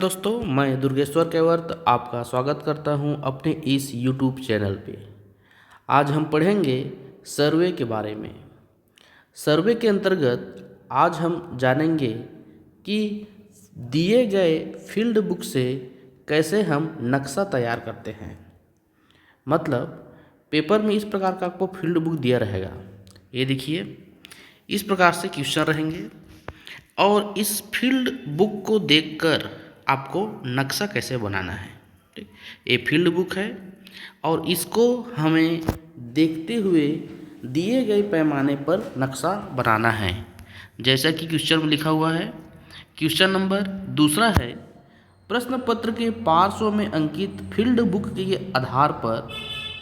दोस्तों, मैं दुर्गेश्वर केवर्त आपका स्वागत करता हूं अपने इस YouTube चैनल पे। आज हम पढ़ेंगे सर्वे के बारे में। सर्वे के अंतर्गत आज हम जानेंगे कि दिए गए फील्ड बुक से कैसे हम नक्शा तैयार करते हैं। मतलब पेपर में इस प्रकार का आपको फील्ड बुक दिया रहेगा। ये देखिए, इस प्रकार से क्वेश्चन रहेंगे और इस फील्ड बुक को देखकर आपको नक्शा कैसे बनाना है। ठीक, ये फील्ड बुक है और इसको हमें देखते हुए दिए गए पैमाने पर नक्शा बनाना है। जैसा कि क्वेश्चन में लिखा हुआ है। क्वेश्चन नंबर दूसरा है, प्रश्न पत्र के पार्श्व में अंकित फील्ड बुक के आधार पर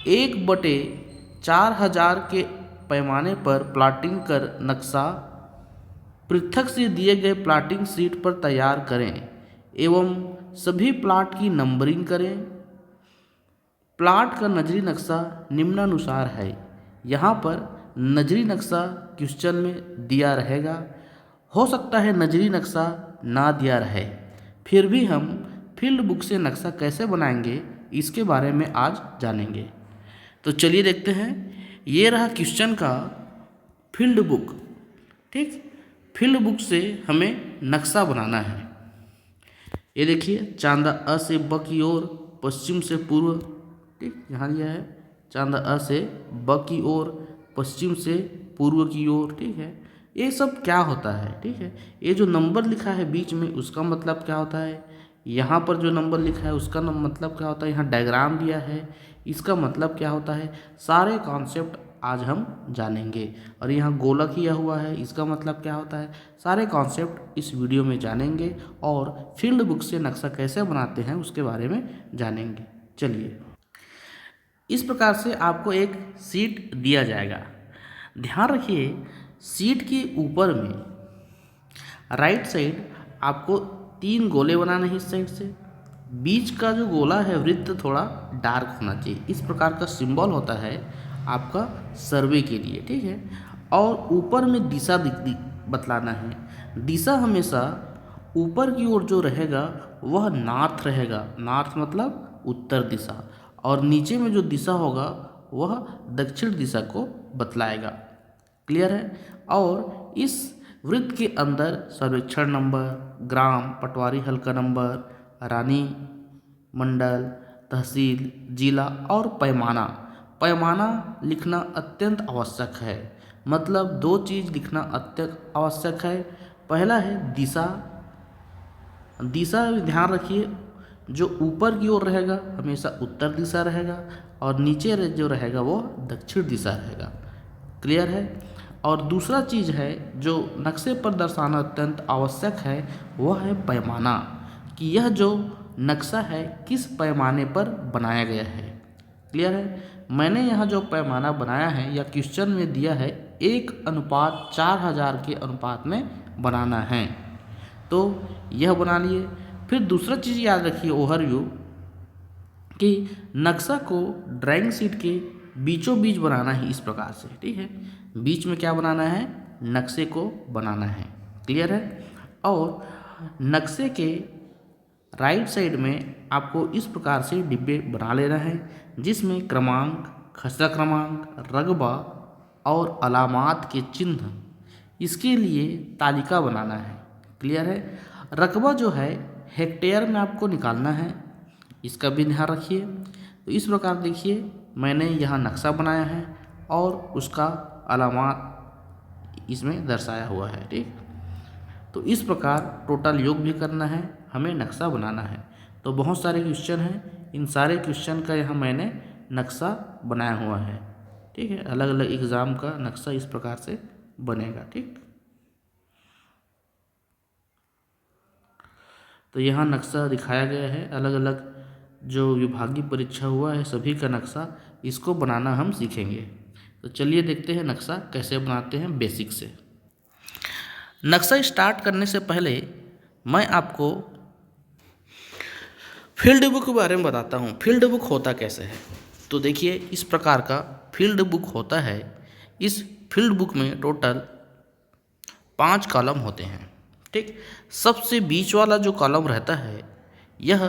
1/4000 के पैमाने पर प्लॉटिंग कर नक्शा पृथक से दिए गए प्लॉटिंग शीट पर तैयार करें एवं सभी प्लॉट की नंबरिंग करें। प्लॉट का नजरी नक्शा निम्नानुसार है। यहाँ पर नजरी नक्शा क्वेश्चन में दिया रहेगा। हो सकता है नजरी नक्शा ना दिया रहे, फिर भी हम फील्ड बुक से नक्शा कैसे बनाएंगे इसके बारे में आज जानेंगे। तो चलिए देखते हैं। ये रहा क्वेश्चन का फील्ड बुक। ठीक, फील्ड बुक से हमें नक्शा बनाना है। ये देखिए, चांदा अ से ब की ओर, पश्चिम से पूर्व। ठीक, यहाँ दिया है चांदा अ से ब की ओर, पश्चिम से पूर्व की ओर। ठीक है, ये सब क्या होता है। ठीक है, ये जो नंबर लिखा है बीच में उसका मतलब क्या होता है। यहाँ पर जो नंबर लिखा है उसका मतलब क्या होता है। यहाँ डायग्राम दिया है, इसका मतलब क्या होता है। सारे कॉन्सेप्ट आज हम जानेंगे। और यहाँ गोला किया हुआ है, इसका मतलब क्या होता है। सारे कॉन्सेप्ट इस वीडियो में जानेंगे और फील्ड बुक से नक्शा कैसे बनाते हैं उसके बारे में जानेंगे। चलिए, इस प्रकार से आपको एक सीट दिया जाएगा। ध्यान रखिए, सीट के ऊपर में राइट साइड आपको 3 गोले बनाने हैं। इस साइड से बीच का जो गोला है वृत्त थोड़ा डार्क होना चाहिए। इस प्रकार का सिंबल होता है आपका सर्वे के लिए। ठीक है, और ऊपर में दिशा बतलाना है। दिशा हमेशा ऊपर की ओर जो रहेगा वह नॉर्थ रहेगा। नॉर्थ मतलब उत्तर दिशा, और नीचे में जो दिशा होगा वह दक्षिण दिशा को बतलाएगा। क्लियर है। और इस वृत्त के अंदर सर्वेक्षण नंबर, ग्राम, पटवारी हल्का नंबर, रानी मंडल, तहसील, जिला और पैमाना। पैमाना लिखना अत्यंत आवश्यक है। मतलब 2 चीज़ लिखना अत्यंत आवश्यक है। पहला है दिशा। दिशा ध्यान रखिए, जो ऊपर की ओर रहेगा हमेशा उत्तर दिशा रहेगा और नीचे जो रहेगा वो दक्षिण दिशा रहेगा। क्लियर है। और दूसरा चीज़ है जो नक्शे पर दर्शाना अत्यंत आवश्यक है, वह है पैमाना, कि यह जो नक्शा है किस पैमाने पर बनाया गया है। क्लियर है। मैंने यहाँ जो पैमाना बनाया है या क्वेश्चन में दिया है 1:4000 के अनुपात में बनाना है, तो यह बना लिए। फिर दूसरा चीज़ याद रखिए ओवरव्यू, कि नक्शा को ड्राइंग शीट के बीचों बीच बनाना है इस प्रकार से। ठीक है, बीच में क्या बनाना है, नक्शे को बनाना है। क्लियर है। और नक्शे के राइट साइड में आपको इस प्रकार से डिब्बे बना लेना है, जिसमें क्रमांक, खसरा क्रमांक, रकबा और अलामात के चिन्ह, इसके लिए तालिका बनाना है। क्लियर है। रकबा जो है हेक्टेयर में आपको निकालना है, इसका भी ध्यान रखिए। तो इस प्रकार देखिए, मैंने यहाँ नक्शा बनाया है और उसका अलामात इसमें दर्शाया हुआ है। ठीक, तो इस प्रकार टोटल योग भी करना है, हमें नक्शा बनाना है। तो बहुत सारे क्वेश्चन हैं, इन सारे क्वेश्चन का यहाँ मैंने नक्शा बनाया हुआ है। ठीक है, अलग अलग एग्ज़ाम का नक्शा इस प्रकार से बनेगा। ठीक, तो यहाँ नक्शा दिखाया गया है। अलग अलग जो विभागीय परीक्षा हुआ है सभी का नक्शा, इसको बनाना हम सीखेंगे। तो चलिए देखते हैं नक्शा कैसे बनाते हैं बेसिक से। नक्शा स्टार्ट करने से पहले मैं आपको फील्ड बुक के बारे में बताता हूँ। फील्ड बुक होता कैसे है, तो देखिए इस प्रकार का फील्ड बुक होता है। इस फील्ड बुक में टोटल 5 कॉलम होते हैं। ठीक, सबसे बीच वाला जो कॉलम रहता है यह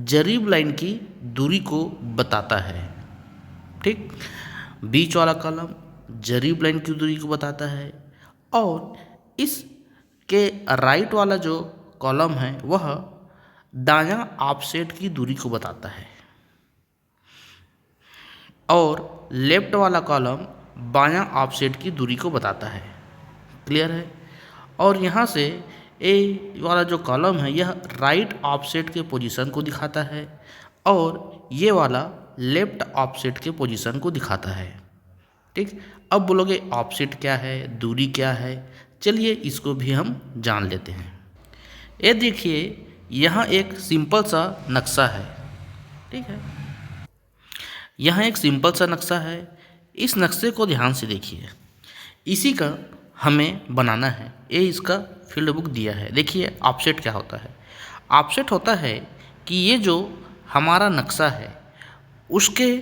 जरीब लाइन की दूरी को बताता है। ठीक, बीच वाला कॉलम जरीब लाइन की दूरी को बताता है और इसके राइट वाला जो कॉलम है वह दायां ऑफसेट की दूरी को बताता है और लेफ्ट वाला कॉलम बायां ऑफसेट की दूरी को बताता है। क्लियर है? और यहाँ से ए वाला जो कॉलम है यह राइट ऑफसेट के पोजीशन को दिखाता है और ये वाला लेफ्ट ऑफसेट के पोजीशन को दिखाता है। ठीक, अब बोलोगे ऑफसेट क्या है, दूरी क्या है, चलिए इसको भी हम जान लेते हैं। ये देखिए यहाँ एक सिंपल सा नक्शा है। ठीक है, यहाँ एक सिंपल सा नक्शा है। इस नक्शे को ध्यान से देखिए, इसी का हमें बनाना है। ये इसका फील्ड बुक दिया है। देखिए ऑफसेट क्या होता है। ऑफसेट होता है कि ये जो हमारा नक्शा है उसके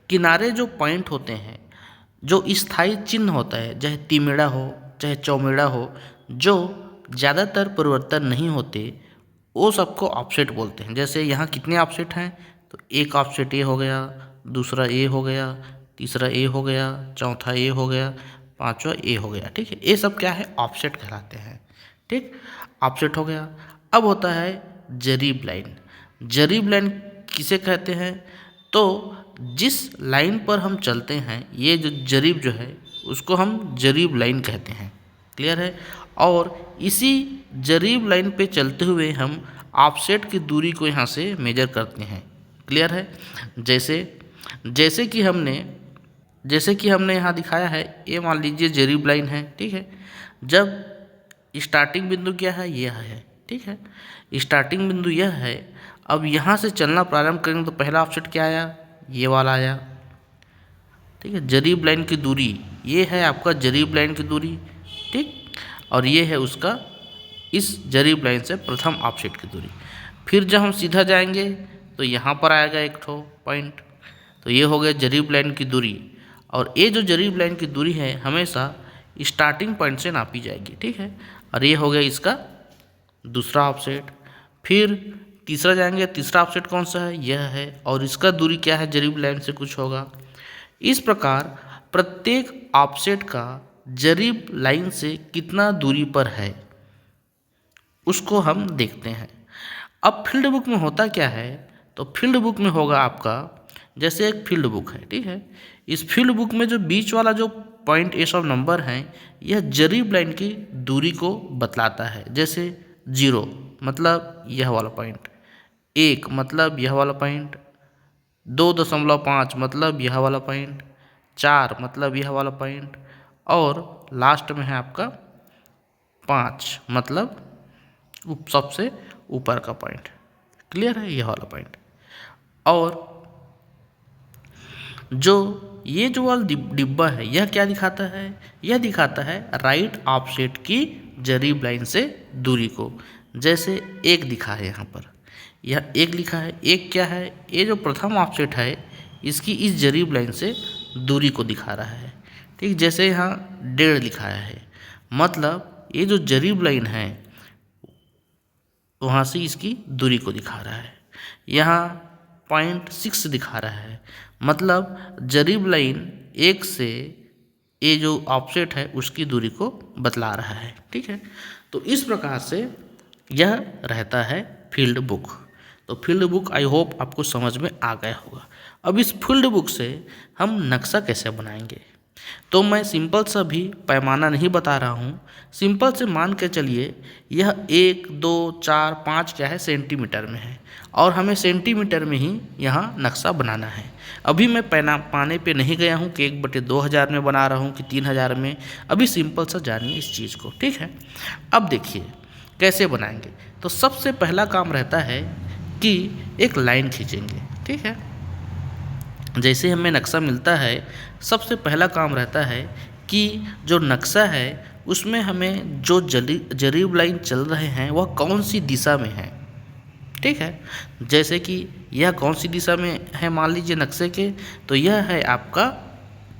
किनारे जो पॉइंट होते हैं, जो स्थायी चिन्ह होता है, चाहे तिमेड़ा हो चाहे चौमेड़ा हो, जो ज़्यादातर परिवर्तन नहीं होते, वो सबको ऑफसेट बोलते हैं। जैसे यहाँ कितने ऑफसेट हैं, तो एक ऑफसेट ये हो गया, दूसरा ए हो गया, तीसरा ए हो गया, चौथा ए हो गया, पांचवा ए हो गया। ठीक है, ये सब क्या है, ऑफसेट कहलाते हैं। ठीक, ऑफसेट हो गया। अब होता है जरीब लाइन। जरीब लाइन किसे कहते हैं, तो जिस लाइन पर हम चलते हैं, ये जो जरीब जो है उसको हम जरीब लाइन कहते हैं। क्लियर है? और इसी जरीब लाइन पे चलते हुए हम ऑफसेट की दूरी को यहाँ से मेजर करते हैं। क्लियर है? जैसे कि हमने यहाँ दिखाया है, ये मान लीजिए जरीब लाइन है। ठीक है, जब स्टार्टिंग बिंदु क्या है, यह है। ठीक है, स्टार्टिंग बिंदु यह है। अब यहाँ से चलना प्रारंभ करेंगे तो पहला ऑफसेट क्या आया, ये वाला आया। ठीक है, जरीब लाइन की दूरी ये है आपका जरीब लाइन की दूरी। ठीक, और ये है उसका इस जरीब लाइन से प्रथम ऑफसेट की दूरी। फिर जब हम सीधा जाएंगे तो यहाँ पर आएगा एक ठो पॉइंट, तो ये हो गया जरीब लाइन की दूरी। और ये जो जरीब लाइन की दूरी है हमेशा स्टार्टिंग पॉइंट से नापी जाएगी। ठीक है, और ये हो गया इसका दूसरा ऑफसेट। फिर तीसरा जाएंगे, तीसरा ऑफसेट कौन सा है, यह है, और इसका दूरी क्या है, जरीब लाइन से कुछ होगा। इस प्रकार प्रत्येक ऑफसेट का जरीब लाइन से कितना दूरी पर है उसको हम देखते हैं। अब फील्ड बुक में होता क्या है, तो फील्ड बुक में होगा आपका, जैसे एक फील्ड बुक है। ठीक है, इस फील्ड बुक में जो बीच वाला जो पॉइंट ये सब नंबर हैं, यह जरीब लाइन की दूरी को बतलाता है। जैसे 0 मतलब यह वाला पॉइंट, 1 मतलब यह वाला पॉइंट, 2.5 मतलब यह वाला पॉइंट, 4 मतलब यह वाला पॉइंट, और लास्ट में है आपका 5 मतलब सबसे ऊपर का पॉइंट। क्लियर है, यह वाला पॉइंट। और जो ये जो वाला डिब्बा है यह क्या दिखाता है, यह दिखाता है राइट ऑफसेट की जरीब लाइन से दूरी को। जैसे 1 दिखा है यहाँ पर, यह 1 लिखा है। 1 क्या है, ये जो प्रथम ऑफसेट है इसकी इस जरीब लाइन से दूरी को दिखा रहा है। ठीक, जैसे यहाँ 1.5 लिखाया है, मतलब ये जो जरीब लाइन है वहाँ से इसकी दूरी को दिखा रहा है। यहाँ 0.6 दिखा रहा है, मतलब जरीब लाइन 1 से ये जो ऑफसेट है उसकी दूरी को बतला रहा है। ठीक है, तो इस प्रकार से यह रहता है फील्ड बुक। तो फील्ड बुक आई होप आपको समझ में आ गया होगा। अब इस फील्ड बुक से हम नक्शा कैसे बनाएंगे, तो मैं सिंपल सा भी पैमाना नहीं बता रहा हूँ। सिंपल से मान के चलिए यह 1, 2, 4, 5 क्या है, सेंटीमीटर में है, और हमें सेंटीमीटर में ही यहाँ नक्शा बनाना है। अभी मैं पाने पे नहीं गया हूँ कि 1/2000 में बना रहा हूँ कि 3000 में। अभी सिंपल सा जानिए इस चीज़ को। ठीक है, अब देखिए कैसे बनाएंगे। तो सबसे पहला काम रहता है कि एक लाइन खींचेंगे। ठीक है, जैसे हमें नक्शा मिलता है सबसे पहला काम रहता है कि जो नक्शा है उसमें हमें जो जरीब लाइन चल रहे हैं वह कौन सी दिशा में है। ठीक है, जैसे कि यह कौन सी दिशा में है, मान लीजिए नक्शे के, तो यह है आपका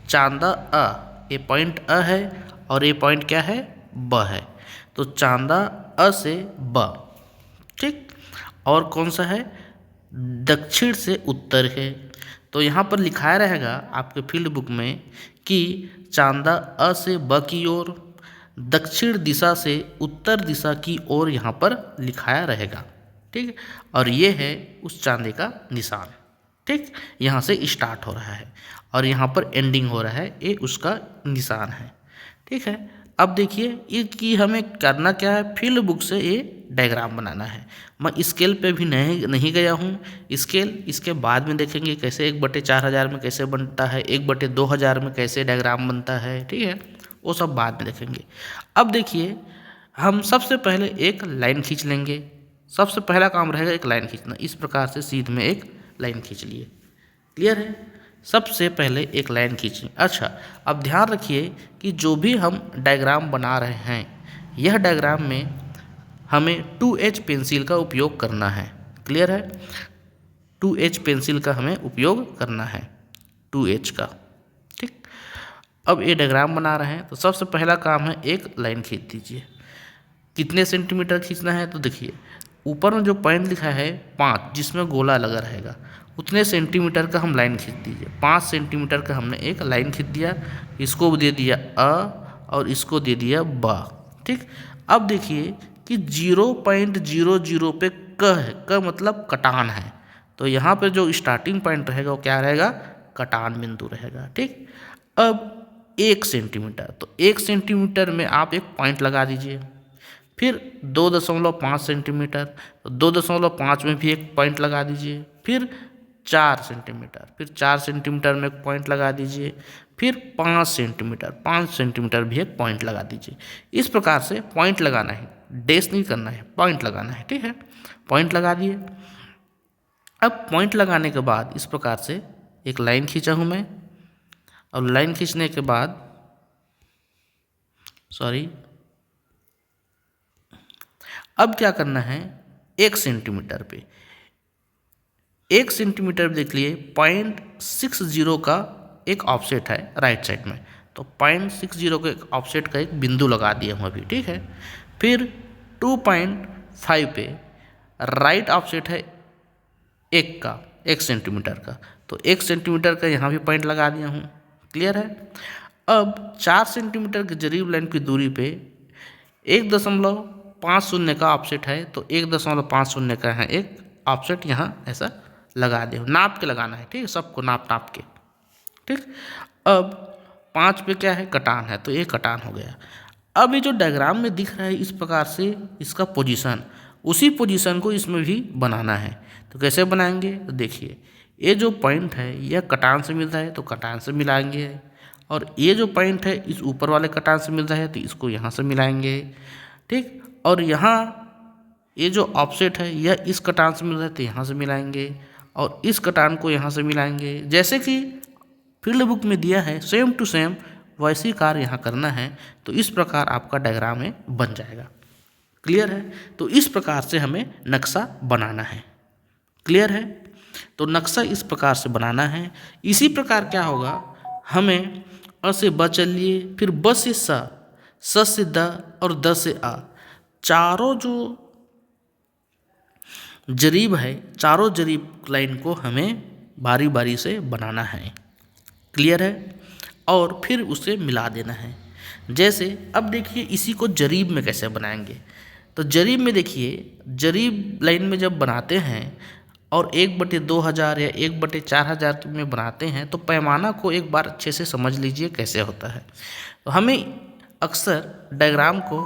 चांदा अ, ये पॉइंट अ है और ये पॉइंट क्या है, ब है। तो चांदा अ से ब। ठीक, और कौन सा है, दक्षिण से उत्तर है। तो यहाँ पर लिखाया रहेगा आपके फील्ड बुक में कि चांदा अ से ब की ओर, दक्षिण दिशा से उत्तर दिशा की ओर यहाँ पर लिखाया रहेगा। ठीक है, और ये है उस चांदे का निशान। ठीक, यहाँ से स्टार्ट हो रहा है और यहाँ पर एंडिंग हो रहा है, ये उसका निशान है। ठीक है, अब देखिए ये कि हमें करना क्या है, फील्ड बुक से ये डायग्राम बनाना है। मैं स्केल पे भी नहीं गया हूँ, स्केल इसके बाद में देखेंगे कैसे 1/4000 में कैसे बनता है, 1/2000 में कैसे डायग्राम बनता है। ठीक है, वो सब बाद में देखेंगे। अब देखिए हम सबसे पहले एक लाइन खींच लेंगे। सबसे पहला काम रहेगा एक लाइन खींचना। इस प्रकार से सीध में एक लाइन खींच लिए। क्लियर है, सबसे पहले एक लाइन खींचें। अच्छा, अब ध्यान रखिए कि जो भी हम डायग्राम बना रहे हैं, यह डायग्राम में हमें 2H पेंसिल का उपयोग करना है। क्लियर है, 2H पेंसिल का हमें उपयोग करना है, 2H का। ठीक, अब ये डायग्राम बना रहे हैं तो सबसे पहला काम है एक लाइन खींच दीजिए। कितने सेंटीमीटर खींचना है, तो देखिए ऊपर में जो पॉइंट लिखा है 5, जिसमें गोला लगा रहेगा, उतने सेंटीमीटर का हम लाइन खींच दीजिए। 5 सेंटीमीटर का हमने एक लाइन खींच दिया, इसको दे दिया अ और इसको दे दिया ब। ठीक, अब देखिए कि 0.00 पे क है, क मतलब कटान है, तो यहाँ पे जो स्टार्टिंग पॉइंट रहेगा वो क्या रहेगा, कटान बिंदु रहेगा। ठीक, अब 1 सेंटीमीटर, तो 1 सेंटीमीटर में आप एक पॉइंट लगा दीजिए। फिर 2.5 सेंटीमीटर, तो 2.5 में भी एक पॉइंट लगा दीजिए। फिर 4 सेंटीमीटर, फिर 4 सेंटीमीटर में एक पॉइंट लगा दीजिए। फिर 5 सेंटीमीटर, 5 सेंटीमीटर भी एक पॉइंट लगा दीजिए। इस प्रकार से पॉइंट लगाना है, डैश नहीं करना है, पॉइंट लगाना है। ठीक है, पॉइंट लगा दिए। अब पॉइंट लगाने के बाद इस प्रकार से एक लाइन खींचा हूँ मैं, और लाइन खींचने के बाद अब क्या करना है, 1 सेंटीमीटर पे 1 सेंटीमीटर देख लिए 0.60 का एक ऑफसेट है राइट साइड में, तो 0.60 के एक ऑफसेट का एक बिंदु लगा दिया हम अभी। ठीक है, फिर 2.5 पे राइट ऑफसेट है 1 सेंटीमीटर का, तो 1 सेंटीमीटर का यहाँ भी पॉइंट लगा दिया हूँ। क्लियर है, अब 4 सेंटीमीटर की जरीब लाइन की दूरी पे 1.50 का ऑफसेट है, तो 1.50 का है एक ऑफसेट, यहाँ ऐसा लगा दे, नाप के लगाना है। ठीक है, सबको नाप के। ठीक, अब 5 पे क्या है, कटान है, तो ये कटान हो गया। अब ये जो डायग्राम में दिख रहा है इस प्रकार से इसका पोजीशन, उसी पोजीशन को इसमें भी बनाना है। तो कैसे बनाएंगे, तो देखिए ये जो पॉइंट है यह कटान से मिल रहा है, तो कटान से मिलाएंगे, और ये जो पॉइंट है इस ऊपर वाले कटान से मिल रहा है, तो इसको यहाँ से मिलाएंगे। ठीक, और यहाँ ये जो ऑफसेट है यह इस कटान से मिल रहा है, तो यहाँ से मिलाएंगे, और इस कटान को यहाँ से मिलाएंगे। जैसे कि फील्ड बुक में दिया है सेम टू सेम वैसी कार्य यहाँ करना है, तो इस प्रकार आपका डायग्राम में बन जाएगा। क्लियर है, तो इस प्रकार से हमें नक्शा बनाना है। क्लियर है, तो नक्शा इस प्रकार से बनाना है। इसी प्रकार क्या होगा, हमें अ से ब चलिए, फिर ब से स से द और द से आ, चारों जो जरीब है, चारों जरीब लाइन को हमें बारी बारी से बनाना है। क्लियर है, और फिर उसे मिला देना है। जैसे अब देखिए इसी को जरीब में कैसे बनाएंगे, तो जरीब में देखिए जरीब लाइन में जब बनाते हैं और 1/2000 या 1/4000 में बनाते हैं, तो पैमाना को एक बार अच्छे से समझ लीजिए कैसे होता है। तो हमें अक्सर डायग्राम को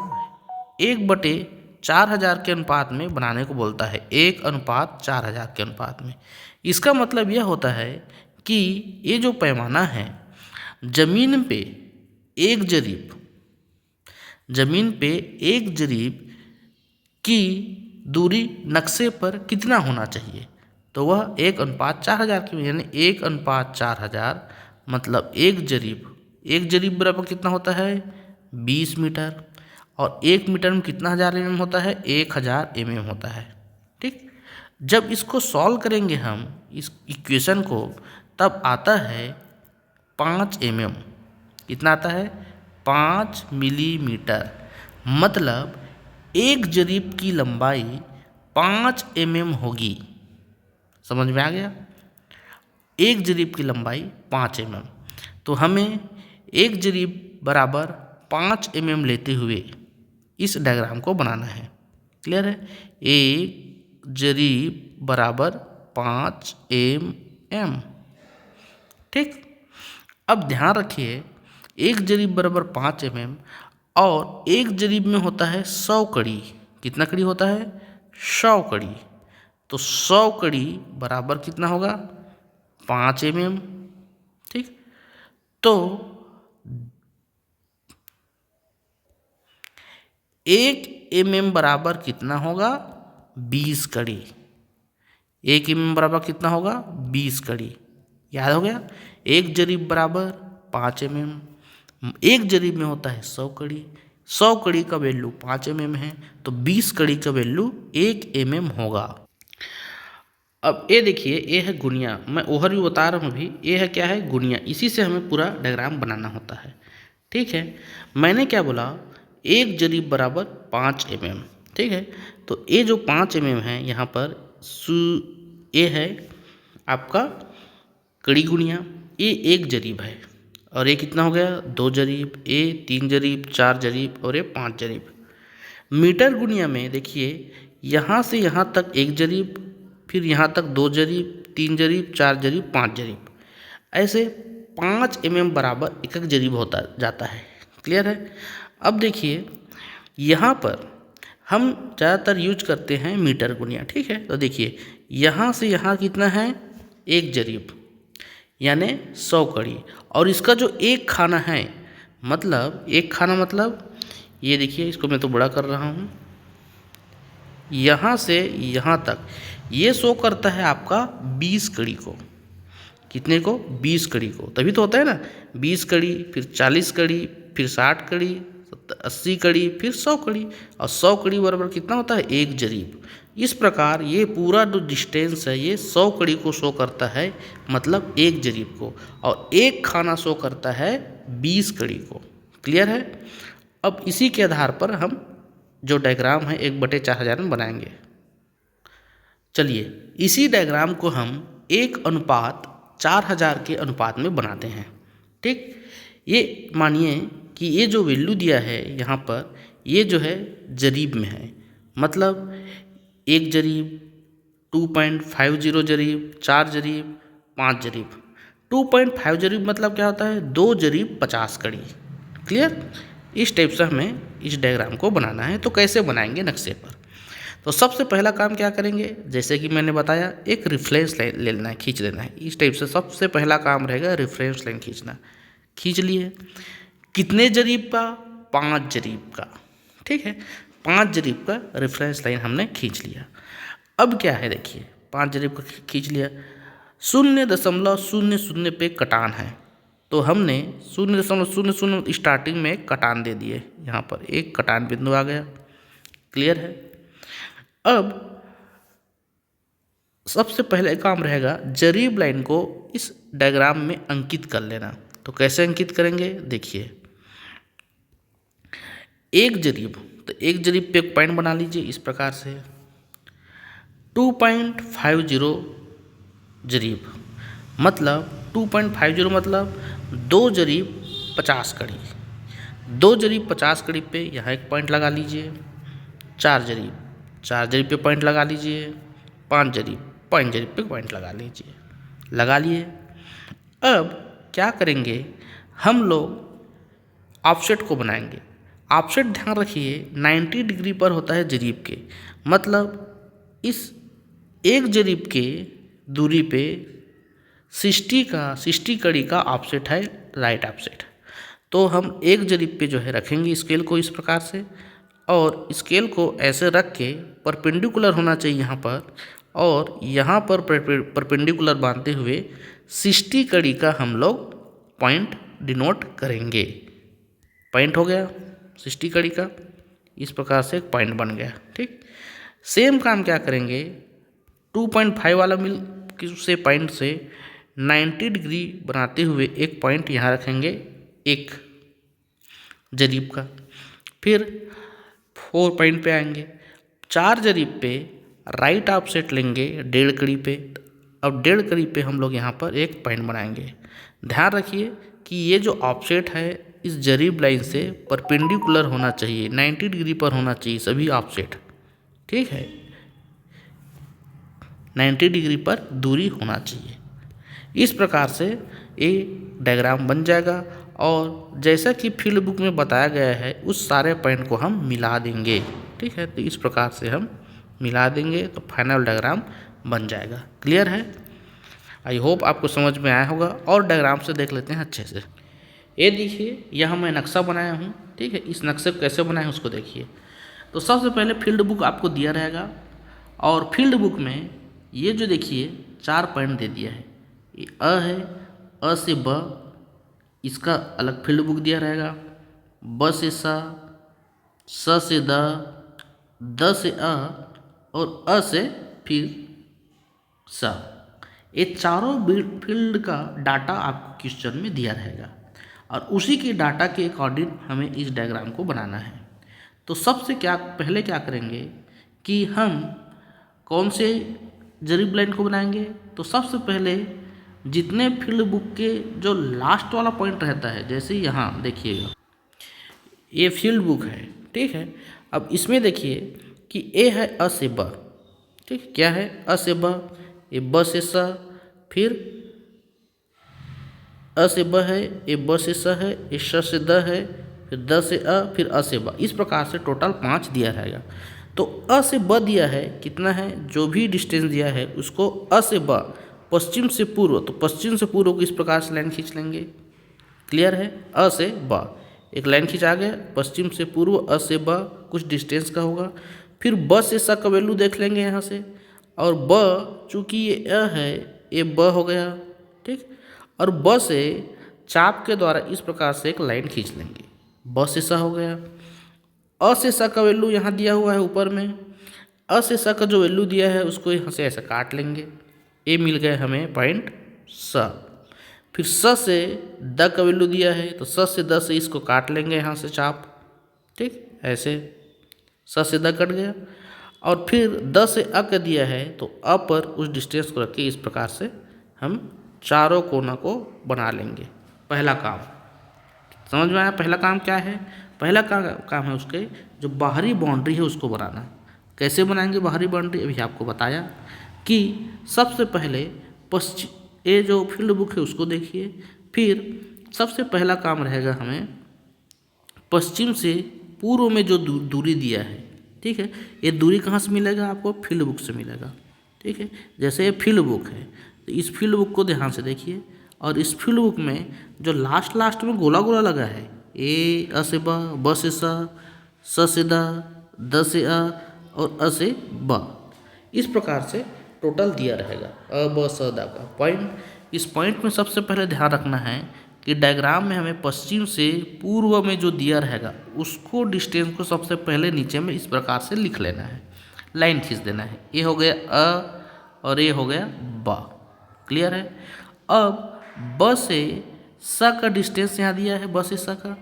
1/4000 के अनुपात में बनाने को बोलता है, 1:4000 के अनुपात में। इसका मतलब यह होता है कि ये जो पैमाना है, जमीन पे एक जरीब की दूरी नक्शे पर कितना होना चाहिए, तो वह 1:4000 की, यानी 1:4000 मतलब एक जरीब बराबर कितना होता है, 20 मीटर, और 1 मीटर में कितना हजार mm होता है, 1000 mm होता है। ठीक, जब इसको सॉल्व करेंगे हम इस इक्वेशन को, तब आता है 5 mm। कितना आता है, 5 मिलीमीटर। मतलब एक जरीब की लंबाई 5 mm होगी। समझ में आ गया? एक जरीब की लंबाई 5 mm, तो हमें एक जरीब बराबर 5 mm लेते हुए इस डायग्राम को बनाना है। क्लियर है? एक जरीब बराबर 5 mm। ठीक, अब ध्यान रखिए, एक जरीब बराबर 5 mm और एक जरीब में होता है 100 कड़ी। कितना कड़ी होता है? 100 कड़ी। तो 100 कड़ी बराबर कितना होगा? 5 mm। ठीक, तो 1 mm बराबर कितना होगा? 20 कड़ी। 1 mm बराबर कितना होगा? 20 कड़ी। याद हो गया? एक जरीब बराबर 5 mm, एक जरीब में होता है 100 कड़ी, 100 कड़ी का वैल्यू 5 mm है, तो 20 कड़ी का वैल्यू 1 mm होगा। अब ये देखिए, ये है गुनिया, मैं ओवर भी बता रहा हूँ अभी। ये है क्या है? गुनिया। इसी से हमें पूरा डायग्राम बनाना होता है। ठीक है, मैंने क्या बोला? एक जरीब बराबर 5 mm। ठीक है, तो ये जो 5 mm है यहाँ पर ये है आपका कड़ी गुनिया। ये एक जरीब है और ये कितना हो गया? 2 जरीब, ये 3 जरीब, 4 जरीब और ये 5 जरीब। मीटर गुनिया में देखिए, यहाँ से यहाँ तक एक जरीब, फिर यहाँ तक 2 जरीब, 3 जरीब, 4 जरीब, 5 जरीब, ऐसे 5 mm बराबर एक एक जरीब होता जाता है। क्लियर है? अब देखिए, यहाँ पर हम ज़्यादातर यूज करते हैं मीटर गुनिया। ठीक है, तो देखिए यहाँ से यहाँ कितना है? एक जरीब, यानी 100 कड़ी। और इसका जो एक खाना है, मतलब एक खाना मतलब ये देखिए, इसको मैं तो बड़ा कर रहा हूँ, यहाँ से यहाँ तक ये शो करता है आपका 20 कड़ी को। कितने को? 20 कड़ी को। तभी तो होता है ना, 20 कड़ी, फिर 40 कड़ी, फिर 60 कड़ी, 80 कड़ी, फिर 100 कड़ी। और 100 कड़ी बराबर कितना होता है? एक जरीब। इस प्रकार ये पूरा जो डिस्टेंस है ये 100 कड़ी को शो करता है, मतलब एक जरीब को, और एक खाना शो करता है 20 कड़ी को। क्लियर है? अब इसी के आधार पर हम जो डायग्राम है 1/4000 में बनाएंगे। चलिए, इसी डायग्राम को हम 1:4000 के अनुपात में बनाते हैं। ठीक, ये मानिए कि ये जो वैल्यू दिया है यहाँ पर, ये जो है जरीब में है, मतलब एक जरीब, 2.50 जरीब, 4 जरीब, 5 जरीब। 2.5 जरीब मतलब क्या होता है? 2 जरीब 50 कड़ी। क्लियर? इस टाइप से हमें इस डायग्राम को बनाना है। तो कैसे बनाएंगे नक्शे पर? तो सबसे पहला काम क्या करेंगे? जैसे कि मैंने बताया, एक रेफरेंस लाइन ले लेना है, खींच लेना है। इस टाइप से सबसे पहला काम रहेगा रेफरेंस लाइन खींचना। खींच लिए। कितने जरीब का? 5 जरीब का। ठीक है, 5 जरीब का रेफरेंस लाइन हमने खींच लिया। अब क्या है देखिए, 5 जरीब का खींच लिया, 0.00 पे कटान है, तो हमने 0.00 स्टार्टिंग में एक कटान दे दिए। यहाँ पर एक कटान बिंदु आ गया। क्लियर है? अब सबसे पहले काम रहेगा जरीब लाइन को इस डायग्राम में अंकित कर लेना। तो कैसे अंकित करेंगे? देखिए, एक जरीब, तो एक जरीब पे एक पॉइंट बना लीजिए इस प्रकार से। 2.50 जरीब मतलब 2.50 मतलब 2 जरीब 50 कड़ी। 2 जरीब 50 कड़ी पे यहाँ एक पॉइंट लगा लीजिए। 4 जरीब पे पॉइंट लगा लीजिए। 5 जरीब पे पॉइंट लगा लीजिए। लगा लिए। अब क्या करेंगे? हम लोग ऑफसेट को बनाएंगे। ऑफसेट ध्यान रखिए 90 डिग्री पर होता है जरीब के, मतलब इस एक जरीब के दूरी पे 60 कड़ी का ऑफसेट है, राइट ऑफसेट। तो हम एक जरीब पे जो है रखेंगे स्केल को इस प्रकार से, और स्केल को ऐसे रख के परपेंडिकुलर होना चाहिए यहाँ पर, और यहाँ पर परपेंडिकुलर बांधते हुए 60 कड़ी का हम लोग पॉइंट डिनोट करेंगे। पॉइंट हो गया 60 कड़ी का, इस प्रकार से एक पॉइंट बन गया। ठीक, सेम काम क्या करेंगे? 2.5 वाला मिल से पॉइंट से 90 डिग्री बनाते हुए एक पॉइंट यहाँ रखेंगे एक जरीब का। फिर 4 पॉइंट पे आएंगे। 4 जरीब पे राइट ऑफसेट लेंगे 1.5 कड़ी पे। अब 1.5 कड़ी पे हम लोग यहाँ पर एक पॉइंट बनाएंगे। ध्यान रखिए कि ये जो ऑफसेट है इस जरीब लाइन से परपेंडिकुलर होना चाहिए, 90 डिग्री पर होना चाहिए सभी ऑफसेट। ठीक है, 90 डिग्री पर दूरी होना चाहिए। इस प्रकार से ये डायग्राम बन जाएगा और जैसा कि फील्ड बुक में बताया गया है उस सारे पॉइंट को हम मिला देंगे। ठीक है, तो इस प्रकार से हम मिला देंगे तो फाइनल डायग्राम बन जाएगा। क्लियर है? आई होप आपको समझ में आया होगा। और डायग्राम से देख लेते हैं अच्छे से। ये देखिए, यहाँ मैं नक्शा बनाया हूँ। ठीक है, इस नक्शे को कैसे बनाए उसको देखिए। तो सबसे पहले फील्ड बुक आपको दिया रहेगा और फील्ड बुक में ये जो देखिए 4 पॉइंट दे दिया है। ये अ है, अ से ब इसका अलग फील्ड बुक दिया रहेगा, ब से स से द से अ और अ से फिर स। ये चारों फील्ड का डाटा आपको क्वेश्चन में दिया रहेगा और उसी के डाटा के अकॉर्डिंग हमें इस डायग्राम को बनाना है। तो सबसे पहले क्या करेंगे कि हम कौन से जरीब लाइन को बनाएंगे। तो सबसे पहले जितने फील्ड बुक के जो लास्ट वाला पॉइंट रहता है, जैसे यहाँ देखिएगा ये फील्ड बुक है। ठीक है, अब इसमें देखिए कि ए है अ से ब। ठीक, क्या है? अ से ब। ये ब से स, फिर अ से ब है, ये ब से स है, ये श से द है, फिर द से अ, फिर अ से ब। इस प्रकार से टोटल 5 दिया रहेगा। तो अ से ब दिया है कितना है, जो भी डिस्टेंस दिया है उसको अ से ब पश्चिम से पूर्व, तो पश्चिम से पूर्व को इस प्रकार से लाइन खींच लेंगे। क्लियर है? अ से ब एक लाइन खींचा गया, पश्चिम से पूर्व अ से ब कुछ डिस्टेंस का होगा। फिर ब से स का वैल्यू देख लेंगे यहाँ से, और ब चूँकि ये अ है ये ब हो गया। ठीक, और ब से चाप के द्वारा इस प्रकार से एक लाइन खींच लेंगे, ब से स हो गया। अ से स का वैल्यू यहाँ दिया हुआ है ऊपर में, अ से स का जो वैल्यू दिया है उसको यहाँ से ऐसे काट लेंगे। ये मिल गया हमें पॉइंट स। फिर स से द का वैल्यू दिया है तो स से द से इसको काट लेंगे यहाँ से चाप। ठीक, ऐसे स से द कट गया। और फिर द से अ का दिया है तो अ पर उस डिस्टेंस को रख के इस प्रकार से हम चारों कोना को बना लेंगे। पहला काम समझ में आया? पहला काम क्या है? पहला काम है उसके जो बाहरी बाउंड्री है उसको बनाना। कैसे बनाएंगे बाहरी बाउंड्री? अभी आपको बताया कि सबसे पहले पश्चिम, ये जो फील्ड बुक है उसको देखिए। फिर सबसे पहला काम रहेगा हमें पश्चिम से पूर्व में जो दूरी दिया है। ठीक है, ये दूरी कहाँ से मिलेगा? आपको फील्ड बुक से मिलेगा। ठीक है, जैसे ये फील्ड बुक है तो इस फील्ड बुक को ध्यान से देखिए, और इस फील्ड बुक में जो लास्ट में गोला गोला लगा है, ए अ से ब से स से द से अ और अ से ब, इस प्रकार से टोटल दिया रहेगा अ ब स द का पॉइंट। इस पॉइंट में सबसे पहले ध्यान रखना है कि डायग्राम में हमें पश्चिम से पूर्व में जो दिया रहेगा उसको डिस्टेंस को सबसे पहले नीचे में इस प्रकार से लिख लेना है, लाइन खींच देना है। ये हो गया अ और ये हो गया ब। क्लियर है? अब ब से स का डिस्टेंस यहाँ दिया है, ब से स का,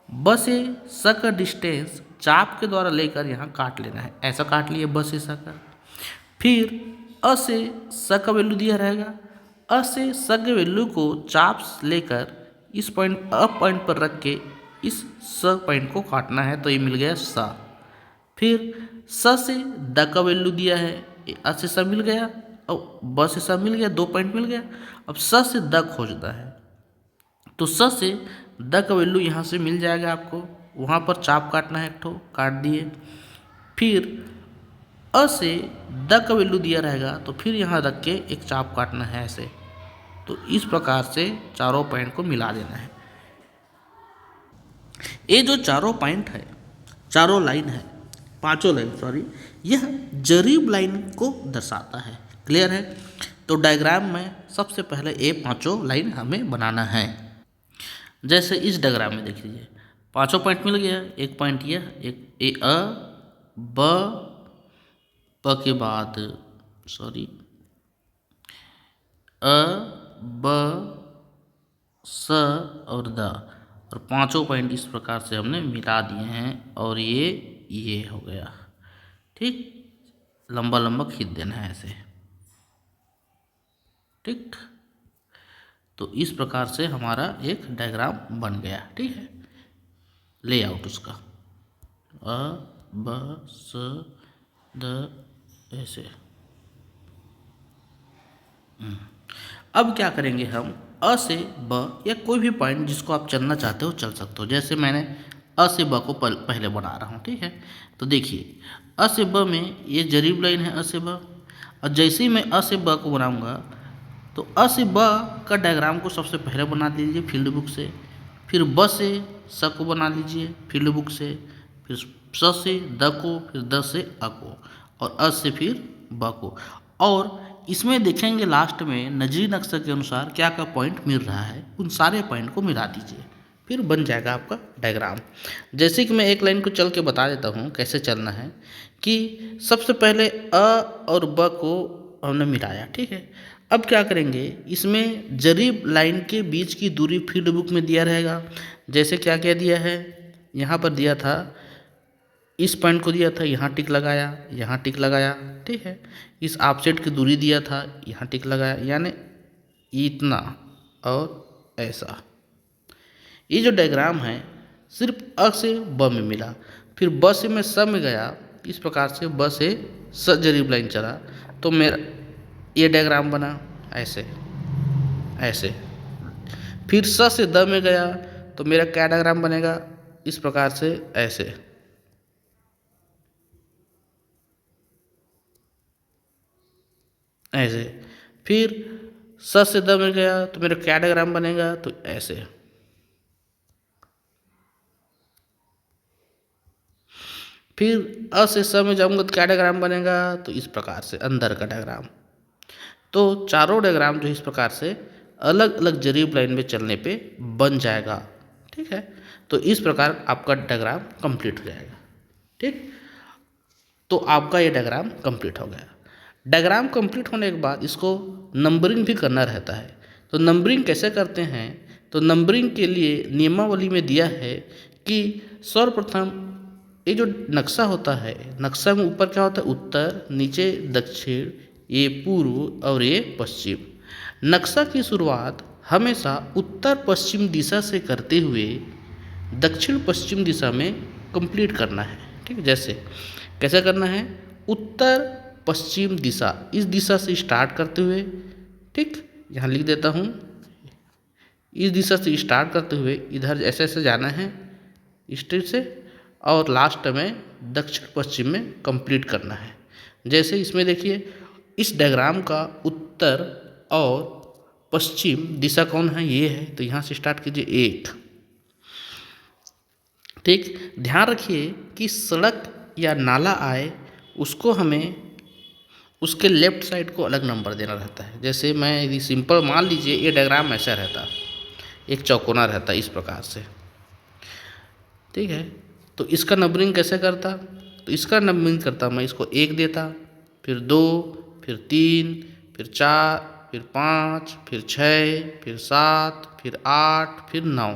ब से स का डिस्टेंस चाप के द्वारा लेकर यहाँ काट लेना है। ऐसा काट लिए ब से स का। फिर अ से स का वैल्यू दिया रहेगा, अ से स के वैल्यू को चाप लेकर इस पॉइंट अ पॉइंट पर रख के इस स पॉइंट को काटना है, तो ये मिल गया स। फिर स से द का वैल्यू दिया है, अ से स मिल गया और ब से स मिल गया, 2 पॉइंट मिल गया। अब स से द खोजना है तो स से द का वैल्यू यहाँ से मिल जाएगा आपको, वहाँ पर चाप काटना है, एक ठो काट दिए। फिर अ से द का वैल्यू दिया रहेगा तो फिर यहाँ रख के एक चाप काटना है ऐसे। तो इस प्रकार से चारों पॉइंट को मिला देना है। ये जो चारों पॉइंट है, चारों लाइन है, पांचों लाइन सॉरी, यह जरीब लाइन को दर्शाता है। क्लियर है? तो डायग्राम में सबसे पहले ये पांचों लाइन हमें बनाना है। जैसे इस डायग्राम में देख लीजिए, पांचों पॉइंट मिल गया। एक पॉइंट यह, एक ए अ ब के बाद सॉरी अ ब स और द, और पांचों पॉइंट इस प्रकार से हमने मिला दिए हैं और ये हो गया। ठीक, लंबा लंबा खींच देना है ऐसे। ठीक, तो इस प्रकार से हमारा एक डायग्राम बन गया। ठीक है, लेआउट उसका अ ब स द ऐसे। अब क्या करेंगे हम, अ से ब या कोई भी पॉइंट जिसको आप चलना चाहते हो चल सकते हो। जैसे मैंने अ से ब को पहले बना रहा हूँ। ठीक है, तो देखिए अ से ब में ये जरीब लाइन है अ से ब, और जैसे ही मैं अ से ब को बनाऊंगा तो अ से ब का डायग्राम को सबसे पहले बना लीजिए फील्ड बुक से, फिर ब से स को बना लीजिए फील्ड बुक से, फिर स से द को, फिर द से अ को, और अ से फिर ब को। और इसमें देखेंगे लास्ट में नजरी नक्शे के अनुसार क्या क्या पॉइंट मिल रहा है, उन सारे पॉइंट को मिला दीजिए, फिर बन जाएगा आपका डायग्राम। जैसे कि मैं एक लाइन को चल के बता देता हूँ कैसे चलना है, कि सबसे पहले अ और ब को हमने मिलाया। ठीक है, अब क्या करेंगे, इसमें जरीब लाइन के बीच की दूरी फील्ड बुक में दिया रहेगा। जैसे क्या क्या दिया है, यहाँ पर दिया था, इस पॉइंट को दिया था, यहाँ टिक लगाया, यहाँ टिक लगाया। ठीक है, इस ऑफसेट की दूरी दिया था, यहाँ टिक लगाया, यानी इतना और ऐसा। ये जो डायग्राम है सिर्फ अ से ब में मिला, फिर ब से मैं स में गया, इस प्रकार से ब से स जरीब लाइन चला, तो मेरा ये डायग्राम बना ऐसे ऐसे। फिर स से द में गया तो मेरा क्या डायग्राम बनेगा, इस प्रकार से ऐसे ऐसे। फिर स से द में गया तो मेरा क्या डायग्राम बनेगा, तो ऐसे। फिर अ से स में जाऊंगा तो क्या डायग्राम बनेगा, तो इस प्रकार से अंदर का डायग्राम। तो चारों डायग्राम जो इस प्रकार से अलग अलग जरीब लाइन में चलने पे बन जाएगा। ठीक है, तो इस प्रकार आपका डायग्राम कंप्लीट हो जाएगा। ठीक, तो आपका ये डायग्राम कंप्लीट हो गया। डायग्राम कंप्लीट होने के बाद इसको नंबरिंग भी करना रहता है। तो नंबरिंग कैसे करते हैं, तो नंबरिंग के लिए नियमावली में दिया है कि सर्वप्रथम ये जो नक्शा होता है, नक्शा में ऊपर क्या होता है, उत्तर, नीचे दक्षिण, ये पूर्व और ये पश्चिम। नक्शा की शुरुआत हमेशा उत्तर पश्चिम दिशा से करते हुए दक्षिण पश्चिम दिशा में कंप्लीट करना है। ठीक है, जैसे कैसे करना है, उत्तर पश्चिम दिशा, इस दिशा से स्टार्ट करते हुए, ठीक, यहाँ लिख देता हूँ, इस दिशा से स्टार्ट करते हुए इधर ऐसे ऐसे जाना है स्ट्रेट से, और लास्ट में दक्षिण पश्चिम में कंप्लीट करना है। जैसे इसमें देखिए, इस डायग्राम का उत्तर और पश्चिम दिशा कौन है, ये है, तो यहाँ से स्टार्ट कीजिए एक। ठीक, ध्यान रखिए कि सड़क या नाला आए उसको हमें उसके लेफ्ट साइड को अलग नंबर देना रहता है। जैसे मैं यदि सिंपल मान लीजिए ये डायग्राम ऐसा रहता, एक चौकोना रहता इस प्रकार से। ठीक है, तो इसका नंबरिंग कैसे करता, तो इसका नंबरिंग करता मैं इसको एक देता, फिर दो, फिर तीन, फिर चार, फिर पाँच, फिर छः, फिर सात, फिर आठ, फिर नौ।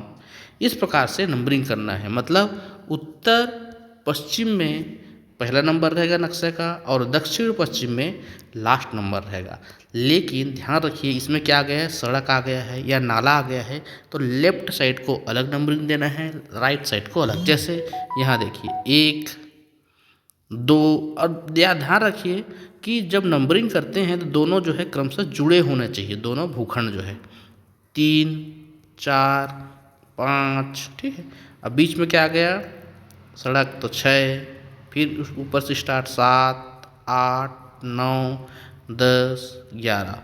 इस प्रकार से नंबरिंग करना है। मतलब उत्तर पश्चिम में पहला नंबर रहेगा नक्शे का, और दक्षिण पश्चिम में लास्ट नंबर रहेगा। लेकिन ध्यान रखिए इसमें क्या आ गया है, सड़क आ गया है या नाला आ गया है, तो लेफ्ट साइड को अलग नंबरिंग देना है, राइट साइड को अलग। जैसे यहाँ देखिए एक, दो, और ध्यान रखिए कि जब नंबरिंग करते हैं तो दोनों जो है क्रमशः जुड़े होने चाहिए, दोनों भूखंड जो है, तीन, चार, पाँच। ठीक है, अब बीच में क्या आ गया, सड़क, तो छः, फिर उस ऊपर से स्टार्ट सात, आठ, नौ, 10, 11।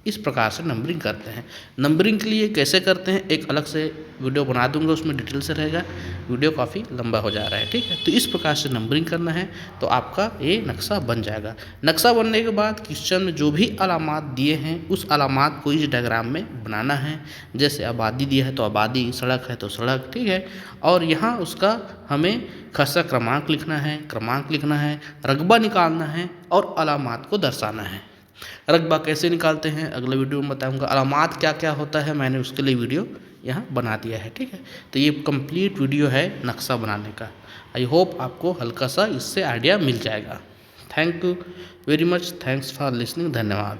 इस प्रकार से नंबरिंग करते हैं। नंबरिंग के लिए कैसे करते हैं एक अलग से वीडियो बना दूंगा, उसमें डिटेल से रहेगा, वीडियो काफ़ी लंबा हो जा रहा है। ठीक है, तो इस प्रकार से नंबरिंग करना है तो आपका ये नक्शा बन जाएगा। नक्शा बनने के बाद क्वेश्चन में जो भी अलामात दिए हैं उस अलामात को इस डायग्राम में बनाना है। जैसे आबादी दिया है तो आबादी, सड़क है तो सड़क। ठीक है, और यहाँ उसका हमें खसरा क्रमांक लिखना है, रकबा निकालना है और अलामात को दर्शाना है। रकबा कैसे निकालते हैं अगले वीडियो में बताऊंगा, अलामात क्या क्या होता है मैंने उसके लिए वीडियो यहाँ बना दिया है। ठीक है, तो ये कंप्लीट वीडियो है नक्शा बनाने का। आई होप आपको हल्का सा इससे आइडिया मिल जाएगा। Thank you very much, thanks for listening, धन्यवाद।